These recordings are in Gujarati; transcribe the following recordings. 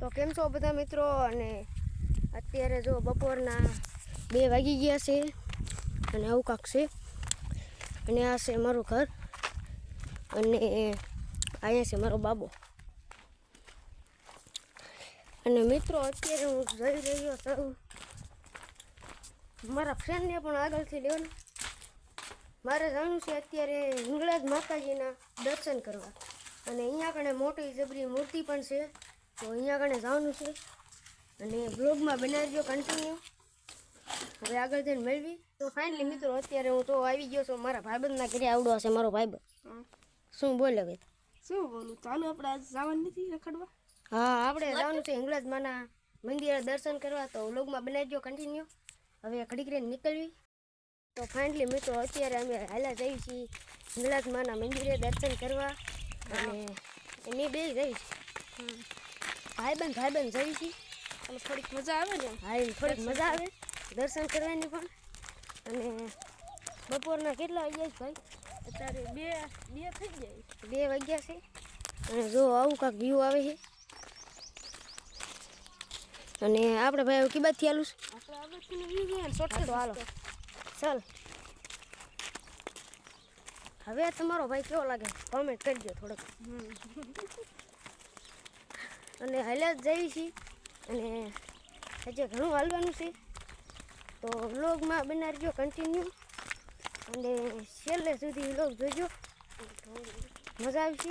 તો કેમ છો બધા મિત્રો? અને અત્યારે જો બપોરના 2 વાગી ગયા છે અને આવું કાંક છે. અને આ છે મારું ઘર અને અહીંયા છે મારો બાબો. અને મિત્રો અત્યારે હું જઈ રહ્યો છું મારા ફ્રેન્ડને પણ આગળથી લેવાનું. મારે જવાનું છે અત્યારે હિંગળાજ માતાજીના દર્શન કરવા. અને અહીંયા કણે મોટી જબરી મૂર્તિ પણ છે, તો અહીંયા કણે જવાનું છે. અને બ્લોગમાં બનાવજો કન્ટિન્યુ. હવે આગળ જઈને મેળવી. તો ફાઇનલી મિત્રો અત્યારે હું તો આવી ગયો છું મારા ભાઈબંધના ઘરે. આવડો હશે મારો ભાઈબંધ. શું બોલે હવે? શું બોલું? ચાલો આપણે આજ જવાનું નથી રખડવા? હા, આપણે જવાનું છે હિંગળાજ માના મંદિરે દર્શન કરવા. તો બ્લોગમાં બનાવજો કન્ટિન્યુ. હવે ઘડીક રહીને નીકળવી. તો ફાઇનલી મિત્રો અત્યારે અમે હાલા જઈએ છીએ હિંગળાજ માના મંદિરે દર્શન કરવા. અને એની બે જઈએ છીએ ભાઈબંધ જઈએ છીએ. અને થોડીક મજા આવે ને? હા, એમ થોડીક મજા આવે દર્શન કરવાની પણ. અને બપોરના કેટલા વાગ્યા છે ભાઈ? અત્યારે બે થઈ જાય. 2 વાગ્યા છે. અને જો આવું કાંક વ્યૂ આવે છે. અને આપણે ભાઈ કી બાજુથી આલું છે? આપણે આગળથી વ્યૂ જોઈએ શોર્ટકટ. તો હાલો ચાલ. હવે તમારો ભાઈ કેવો લાગે કોમેન્ટ કરજો થોડોક. અને હાલ્યા જ જઈએ છીએ. અને હજી ઘણું હાલવાનું છે, તો વ્લોગમાં બનાવજો કન્ટિન્યુ. અને છેલ્લે સુધી વ્લોગ જોજો, મજા આવશે.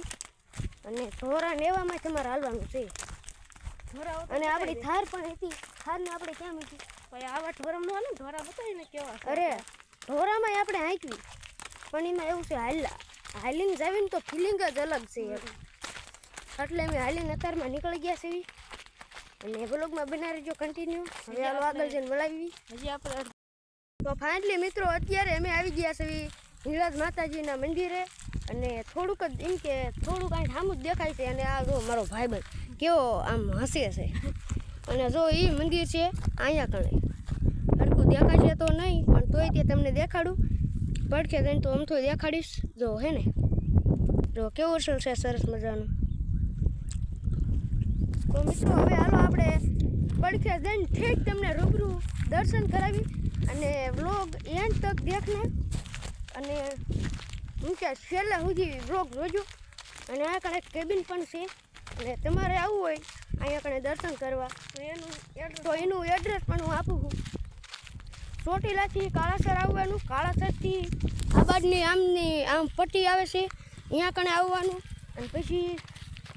અને ઢોરા નેવામાં તમારે હાલવાનું છે. અને આપણી થાર પણ હતી. થારને આપણે ક્યાં મૂકી? ભાઈ આવા ઢોરામાં હાલો, ઢોરા બતાવીને કેવા. અરે ઢોરામાં આપણે હાંકવી, પણ એમાં એવું છે હાલીને જાવીને તો ફિલિંગ જ અલગ છે. એટલે અમે હાલીને અત્યારમાં નીકળી ગયા છીએ. અને બ્લોગમાં બનાવી જો કન્ટિન્યુ. હવે હાલો આગળ જઈને બોલાવી. હજી આપણે તો ફાઇનલી મિત્રો અત્યારે અમે આવી ગયા છીએ હિંગળાજ માતાજીના મંદિરે. અને થોડુંક જ એમ કે થોડુંક કાંઈ સામું જ દેખાય છે. અને આ જો મારો ભાઈબંધ કેવો આમ હસે છે. અને જો એ મંદિર છે અહીંયા કણે હરખું દેખાશે તો નહીં, પણ તોય તે તમને દેખાડું. પડખે જઈને તો આમ તો દેખાડીશ. જો હે ને, જો કેવું છે સરસ મજાનું. તો મિત્રો હવે હાલો આપણે પડખે જઈને ઠેક તમને રૂબરૂ દર્શન કરાવી. અને વ્લોગ એન્ડ તક દેખને. અને હું કે છેલ્લા સુધી વ્લોગ જોજો. અને આ કણે કેબિન પણ છે. અને તમારે આવવું હોય અહીંયા કણે દર્શન કરવા તો એનું એડ્રેસ પણ હું આપું છું. ચોટીલાથી કાળાસર આવવાનું. કાળાસરથી આબાદની આમ પટ્ટી આવે છે, અહીંયા કણે આવવાનું. અને પછી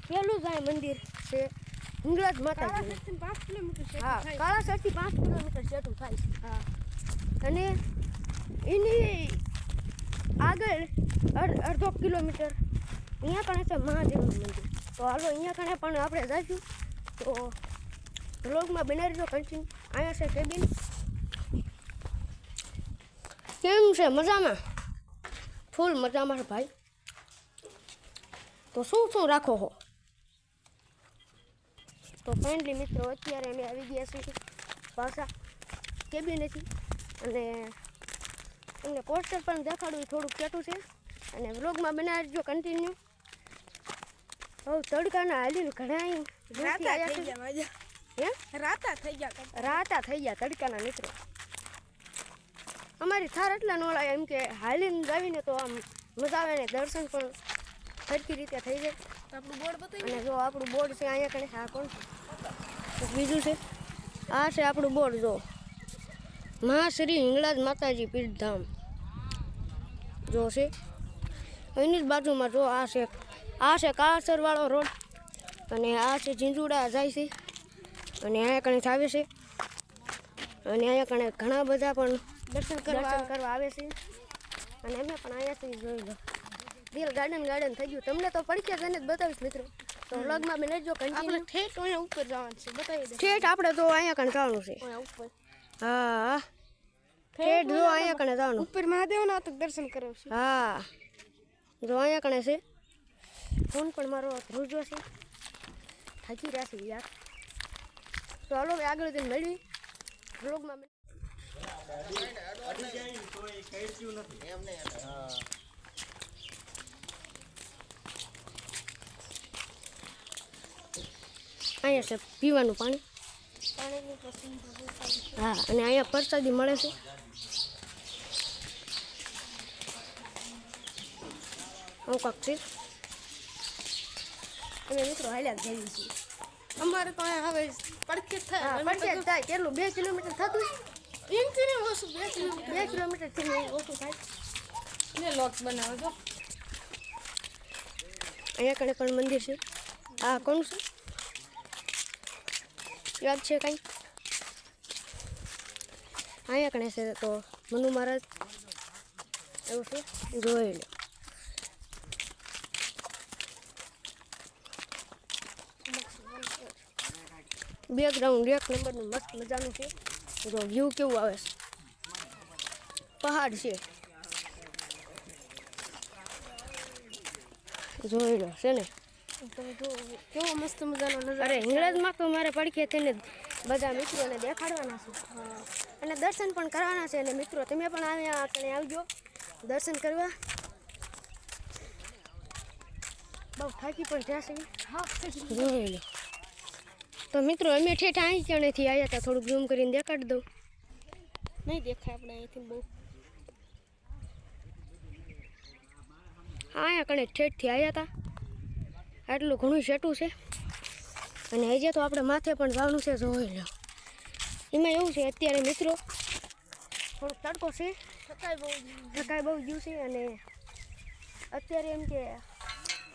પેલું જ આ મંદિર છે હિંગળાજ માતાજી. 5 કિલોમીટર છે. હા, કાળાસરથી 5 કિલોમીટર જેટલું થાય છે. હા, અને એની આગળ અડધો કિલોમીટર અહીંયા કણે છે મહાદેવનું મંદિર. તો હાલો અહીંયા કણે પણ આપણે જઈશું. તો બ્લોગમાં બનાવી દો કન્ટિન્યુ. અહીંયા છે કેબિન. કેમ છે? મજામાં? ફૂલ મજામાં છે ભાઈ. તો શું રાખો હો? તો ફાઇનલી મિત્રો અત્યારે અમે આવી ગયા છીએ પાછા કેબિનેથી. અને તમને પોસ્ટર પણ દેખાડવું થોડુંક કેટું છે. અને વ્લોગમાં બનાવજો કન્ટિન્યુ. હવે તડકાના હાલીને ઘણા રાતા થઈ ગયા. હે, રાતા થઈ ગયા તડકાના મિત્રો. અમારી થાર એટલા ન લાગે એમ કે હાલીને જાવીને તો આમ મજા આવે ને દર્શન પણ સરખી રીતે થઈ જાય. આપણું બોર્ડ બતાવી. અને જો આપણું બોર્ડ છે અહીંયા કણે. આ કોણ બીજું છે? આ છે આપણું બોર્ડ. જો મહાશ્રી હિંગળાજ માતાજી પીઠધામ જો છે. એની જ બાજુમાં જો આ છે કાળાસરવાળો રોડ. અને આ છે ઝીંઝુડા જાય છે. અને અહીંયા કણે આવે છે. અને અહીંયા કણે ઘણા બધા પણ દર્શન કરવા આવે છે. અને અમે પણ અહીંયાથી જોઈ લો. દિલ ગાર્ડન થઈ ગયું. તમને તો પડખે જઈને જ બતાવીશ મિત્રો. તો વ્લોગમાં બનાવજો કન્ટિન્યુ. ઠેઠ અહીંયા ઉપર જવાનું છે, બતાવી દે. ઠેઠ આપણે તો અહીંયા કણે જવાનું છે. ઉપર હા, ઠેઠ જો અહીંયા કણે જવાનું. ઉપર મહાદેવના દર્શન કરાવશું. હા, જો અહીંયા કણે છે. ફોન પણ મારો ધ્રુજો છે. થાકી રહ્યા છે યાર. તો હાલો આગળ જઈને મળવી વ્લોગમાં. અહીંયા છે પીવાનું પાણી. પાણીની પસંદ હા, અને અહીંયા પ્રસાદી મળે છે. આવું કાંક છે. અમે મિત્રો હાલ્યા જઈએ છીએ. અમારે તો અહીંયા હવે પડખે જ થાય. હા, પડખે જ થાય. કેટલું 2 કિલોમીટર થતું? એમથી ને ઓછું 2 કિલોમીટર. 2 કિલોમીટરથી ઓછું થાય. ને લોટ બનાવો છો. અહીંયા કણે પણ મંદિર છે. આ કોનું છે? યાદ છે કાંઈ? અહીંયા કણે છે તો મનુ મહારાજ એવું છે, જોઈ લો. બેકગ્રાઉન્ડ 1 નંબરનું મસ્ત મજાનું છે. જો વ્યૂ કેવું આવે છે. પહાડ છે, જોઈ લો છે ને. તમે જો કેવો મસ્ત મજાનો નજારો. અરે હિંગળાજમાં તો મારે પડખે થઈને બધા મિત્રોને દેખાડવાના છે અને દર્શન પણ કરવાના છે. અને મિત્રો તમે પણ અહીંયા કણે આવજો દર્શન કરવા. બહુ થાકી પણ થયા છે. હા જોઈ લો. તો મિત્રો અમે ઠેઠ અહીં કણેથી આવ્યા હતા. થોડુંક ઝૂમ કરીને દેખાડી દઉં. નહીં દેખાય આપણે અહીંથી બહુ. અહીંયા કણે ઠેઠથી આવ્યા હતા. આટલું ઘણું સેટું છે. અને હજી તો આપણે માથે પણ જવાનું છે. જોઈ લો. એમાં એવું છે અત્યારે મિત્રો થોડોક તડકો છે, થકાય બહુ ગયું છે. અને અત્યારે એમ કે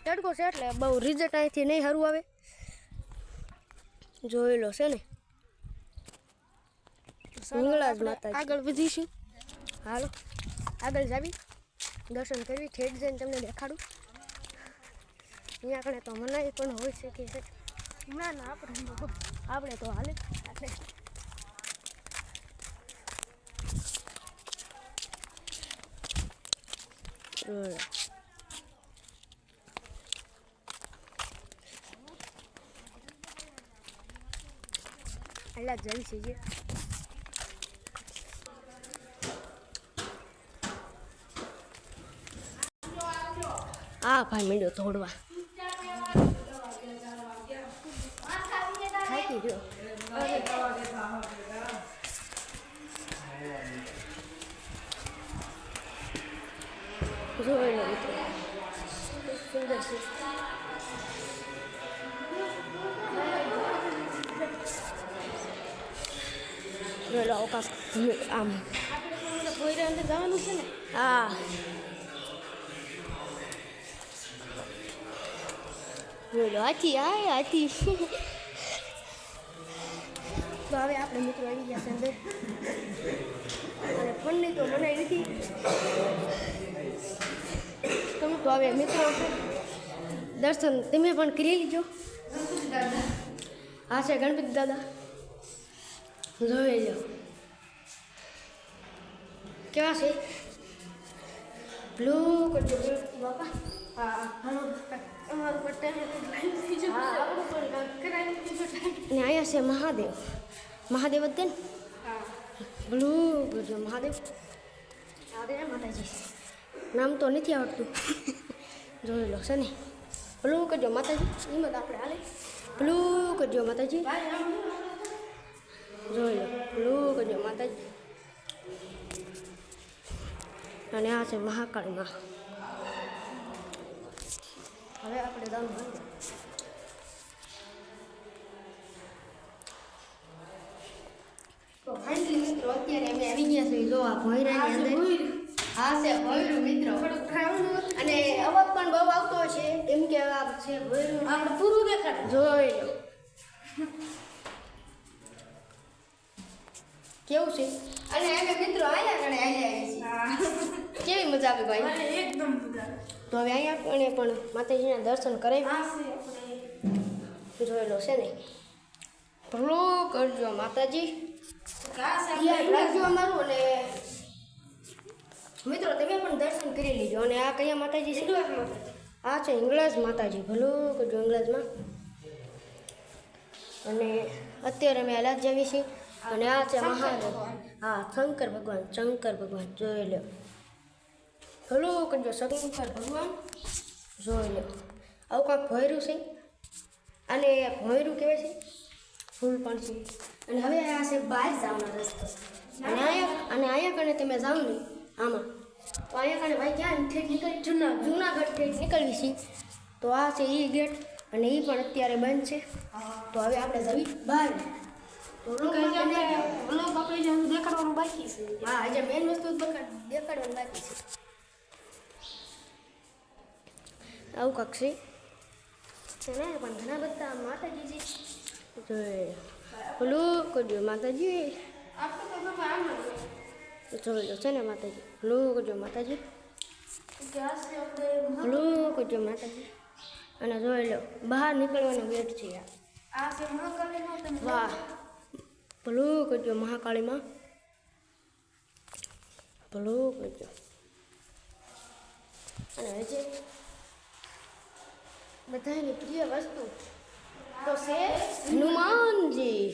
તડકો છે એટલે બહુ રિઝલ્ટ અહીંથી નહીં સારું આવે. જોઈ લો છે ને. હિંગળાજ માતાજી. આગળ વધીશું. હાલો આગળ જાવી દર્શન કરવી. ઠેઠ જઈને તમને દેખાડું. અહીંયા કણે તો મનાઈ પણ હોઈ શકે છે. ના ના આપણે તો હાલે. એટલે એટલા જઈ છે જે આ ભાઈ મીંડો તોડવા થાકી ગયો. જોઈ લો મિત્રો સુંદર છે. જોઈ લો કાંક આમ ભોયરા અંદર જવાનું છે ને. હા જોઈ લો. હાથી હાથી. તો હવે આપણે મિત્રો આવી ગયા છે અંદર. અને ફોનની તો મનાઈ નથી. તમે તો હવે મિત્રો દર્શન તમે પણ કરી લીજો. હા છે ગણપતિ દાદા. જોઈ લો કેવા છે. બ્લુ કરજો બાપા. હા અમારું પણ ટાઈમ થઈ જશે. હા આપણું પણ કરાવી દીધું ટાઈમ. અને અહીંયા છે મહાદેવ. મહાદેવ જ ને. હા બ્લુ કરજો મહાદેવ. માતાજી નામ તો નથી આવડતું. જોઈ લો છે ને. બ્લુ કરજો માતાજી. એમાં તો આપણે હાલે. બ્લુ કરજો માતાજી. જોઈ લો બ્લુ કરજો માતાજી. અને આ છે મહાકાળીમાં. હવે આપણે જવાનું હોય. તો ફાઇનલી મિત્રો અત્યારે અમે આવી ગયા છીએ. જો આ ભોયરાની અંદર હા છે ભોયરું મિત્રો. અને અવાજ પણ બહુ આવતો છે. એમ કે આ છે ભોયરું. આપણે પૂરું દેખાડ. જોઈ લો કેવું છે. અને અમે મિત્રો આયા કણે આવ્યા છીએ. કેવી મજા આવે ભાઈ. એકદમ મજા. તો હવે અહીંયા કણે પણ માતાજીના દર્શન કરાવી. આ છે આપણે જોઈ લો છે ને. ભલો કરજો માતાજી. આ છે યાદ રાખજો અમારું. અને મિત્રો તમે પણ દર્શન કરી લીજો. અને આ કયા માતાજી છે? આ છે હિંગળાજ માતાજી. ભલો કરજો હિંગળાજમાં. અને અત્યારે અમે અલાજ જાવી છીએ. અને આ છે મહાદેવ. હા શંકર ભગવાન. શંકર ભગવાન જોઈ લો. ભલો કરજો શંકર ભગવાન. જોઈ લો આવું કાંક ભર્યું છે. અને ભોંયરું કહેવાય છે, ફૂલ પણ છે. અને હવે આ છે બહાર જવાનો રસ્તો. અને અહીંયા કણે તમે જાઓ ને આમાં, તો અહીંયા કણે ભાઈ ક્યાં ઠેઠ નીકળી જુનાગઢ ઠેઠ નીકળવી છે. તો આ છે એ ગેટ, અને એ પણ અત્યારે બંધ છે. તો હવે આપણે જવી બહાર. તો આપણે જે દેખાડવાનું બાકી છે. હા, આજે મેન વસ્તુ દેખાડવાનું બાકી છે. આવું કાંક છે ને, પણ ઘણા બધા માતાજી છે. પેલું કરજો માતાજી, જોઈ લો છે ને માતાજી. પેલું કરજો માતાજી, પેલું કરજો માતાજી. અને જોઈ લો બહાર નીકળવાનો ગેટ છે. આ છે મહાકાળીનો. વાહ, પેલું કરજો મહાકાળીમાં, પેલું કરજો. અને હજી બધાની પ્રિય વસ્તુ તો છે હનુમાનજી.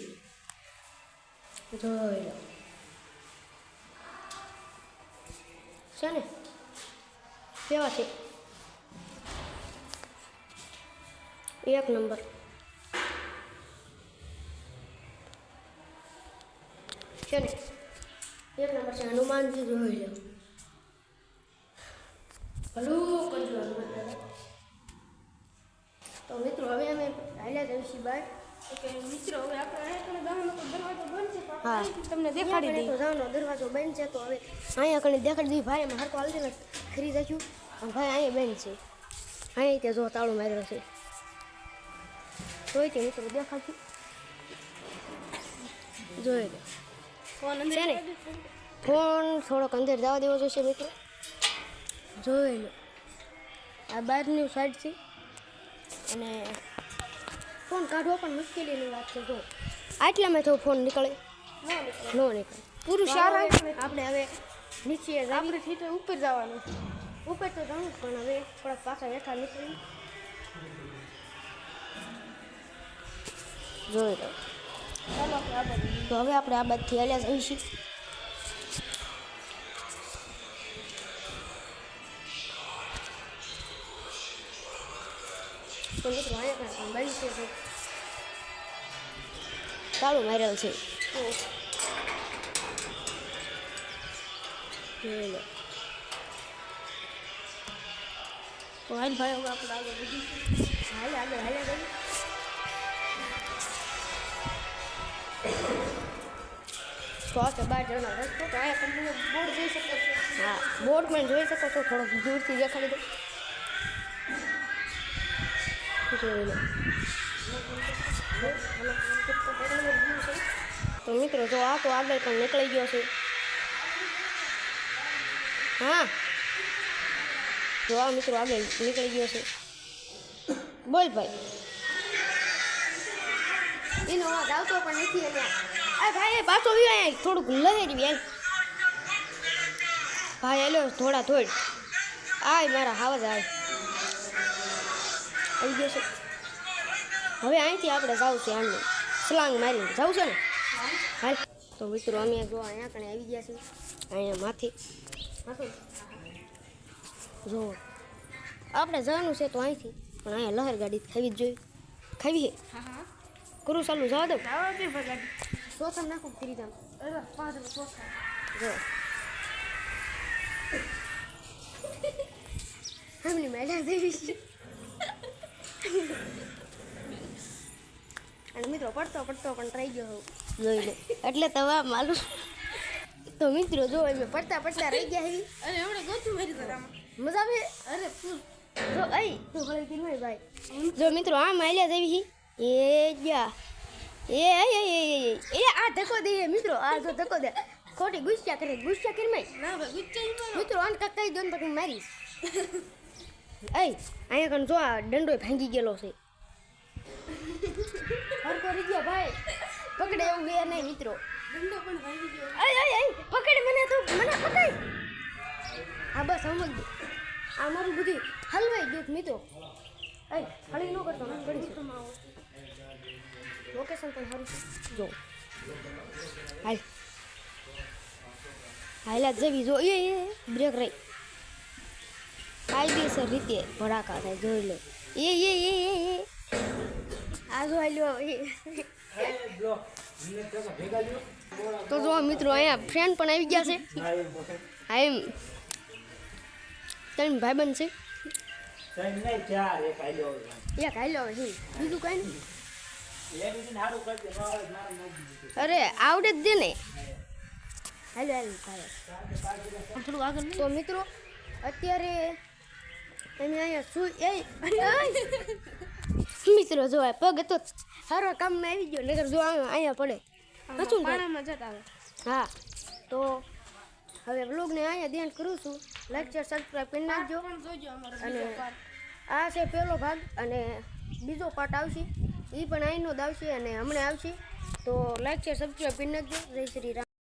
જોઈ લો છે ને કેવા છે, એક નંબર. છે ને એક નંબર છે હનુમાનજી. જોઈ લો ભલું કરજો હનુમાન. તો મિત્રો હવે અમે હાલ્યા જઈશું બહાર. મિત્રો હવે આપણે અહીંયા દરવાજો બંધ છે. હા, તમને દેખાડી દઈએ. તો જવાનો દરવાજો બંધ છે. તો હવે અહીંયા કણે દેખાડી દઈએ. ભાઈ અમે હરકો હાલતી નથી ખરી જઈશું. ભાઈ અહીંયા બંધ છે. અહીંયા ત્યાં જો તાળું મારેલો છે. જોઈ તે મિત્રો દેખાડશું. જોઈ લો ફોન છે ને, ફોન થોડોક અંદર જવા દેવો જોઈશે મિત્રો. જોઈ લો આ બહારની સાઈડ છે. અને ફોન કાઢવો પણ મુશ્કેલીની વાત છે. જો આટલામાં તો ફોન નીકળે ન નીકળે પૂરું સારા. આપણે હવે નીચે આપણે ઠીક ઉપર જવાનું. ઉપર તો જવું જ, પણ હવે થોડાક પાછા હેઠા નીકળી. જોઈ લો. ચાલો આપણે આ બાજુ. તો હવે આપણે આ બાજુથી હાલ્યા જઈશું. તો મિત્રો અહીંયા પણ બંધ છે. તાળું મારેલ છે. જોઈ લો. તો હાલ ભાઈ હવે આપણે આગળ વધીશું. હાલે આગળ હાલ્યા જઈએ. તો આ છે બહાર જવાનો રસ્તો. તો અહીંયા તમે બોર્ડ જોઈ શકો છો. હા, બોર્ડ પણ જોઈ શકો છો. થોડોક દૂરથી દેખાડી દો. જોઈ લો. તો મિત્રો જો આ તો આગળ પણ નીકળી ગયો છે. હા, જો આ મિત્રો આગળ નીકળી ગયો છે. બોલ ભાઈ. એનો અવાજ આવતો પણ નથી. અને આ ભાઈ પાછો આવ્યો અહીંયા થોડુંક લહેરી એમ. ભાઈ એલો થોડા થોડ આય મારા હાવજ આય આવી ગયો છે. હવે અહીંથી આપણે જવું છે. આમને સલાંગ મારીને જવું છે ને. હાલ તો મિત્રો અમે જો અહીંયા કણે આવી ગયા છીએ. અહીંયા માથે જો આપણે જવાનું છે તો અહીંથી, પણ અહીંયા લહેર ગાડી ખાવી જ જોઈએ. ખાવી છે હા. કરું ચાલુ જવા દો. જવા દે ભગત. સોસમ નાખું ફરી જામ. અરે 5 ચોખા. જો हमने मैडम देवी અને મિત્રો પડતો પણ ટ્રાઈ ગયો જોઈ લે એટલે તવા માલું. તો મિત્રો જો અમે પડતા રહી ગયા એવી. અરે હમણાં ગોતું મારી તરામાં મજા આવે. અરે ફૂલ. જો આઈ તું હળી કિનવાય ભાઈ. જો મિત્રો આ માલ્યા જેવી એ જા એ આ ધક્કો દે મિત્રો. આ જો ધક્કો દે ખોટી ગુસ્સા કરી માય. ના ભાઈ ગુચ્ચા મિત્રો આને કકાઈ દો ને પછી મારીશ. અહીંયા કણ જો આ દંડો ભાંગી ગયેલો છે. હરકો રહી ગયો ભાઈ. પકડે એવું ગયા નહીં મિત્રો. દંડો પણ ભાંગી ગયો. પકડ મને પકડ. હા બસ સમજ દે. આ મારું બધું હલવાઈ ગયું મિત્રો. હળી ન કરતો ને ઘડી લોકેશન પણ સારું છે. જો હાલ જેવી જો એ બ્રેક રહી કાયદેસર રીતે ભડાકા થાય જોઈ લો. આ જો આલ્યો તો જો મિત્રો અહીંયા ફ્રેન્ડ પણ આવી ગયા છે હા એમ ત્રણ ભાઈબંધ છે એક હાલ્યો હવે છે બીજું કઈ નહીં અરે આવડે જ દે ને હાલો થોડું આગળ તો મિત્રો અત્યારે અમે અહીંયા શું મિત્રો જો આ પગ હતો સારો કામમાં આવી ગયો નકર જો અહીંયા પડે હતું ને પાણામાં જતા આવે હા તો હવે બ્લોગને અહીંયા ધ્યાન કરું છું લાઈક શેર સબસ્ક્રાઈબ કરી નાખજો પણ જોજો અમારો અને બીજો part. આ છે પહેલો ભાગ અને બીજો પાર્ટ આવશે એ પણ અહીંનો જ આવશે અને હમણાં આવશે તો લાઈક શેર સબસ્ક્રાઈબ કરી નાખજો જય શ્રી રામ